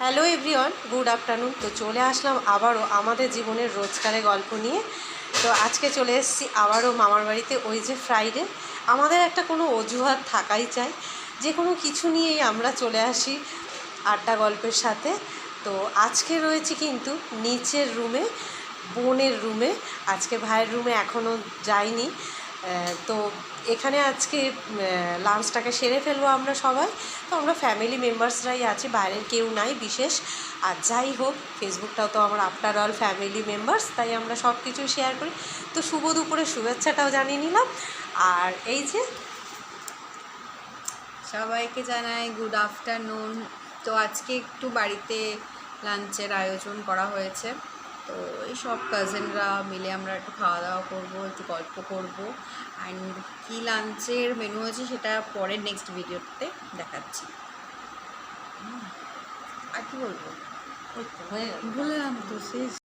Hello everyone, good afternoon. তো চলে আসলাম আবারও আমাদের জীবনের রোজকারের গল্প নিয়ে। তো আজকে চলে এসেছি আবারও মামার বাড়িতে। ওই যে ফ্রাইডে, আমাদের একটা কোনো অজুহাত থাকাই চাই, যে কোনো কিছু নিয়েই আমরা চলে আসি আড্ডা গল্পের সাথে। তো আজকে রয়েছি কিন্তু নিচের রুমে, বোনের রুমে। আজকে ভাইয়ের রুমে এখনও যাইনি। তো এখানে আজকে লাঞ্চটাকে সেরে ফেলবো আমরা সবাই। তো আমরা ফ্যামিলি মেম্বার্সরাই আছি, বাইরের কেউ নাই বিশেষ। আর যাই হোক, ফেসবুকটাও তো আমরা আফটার অল ফ্যামিলি মেম্বার্স, তাই আমরা সব কিছু শেয়ার করি। তো শুভ দুপুরে শুভেচ্ছাটাও জানিয়ে নিলাম। আর এই যে সবাইকে জানাই গুড আফটারনুন। তো আজকে একটু বাড়িতে লাঞ্চের আয়োজন করা হয়েছে। তো এই সব কাজিনরা মিলে আমরা একটু খাওয়া দাওয়া করবো, একটু গল্প করব। অ্যান্ড কী লাঞ্চের মেনু আছে সেটা পরের নেক্সট ভিডিওতে দেখাচ্ছি। আর কি বলবো, ওই তো হয়ে গেল। বললাম তো শেষ।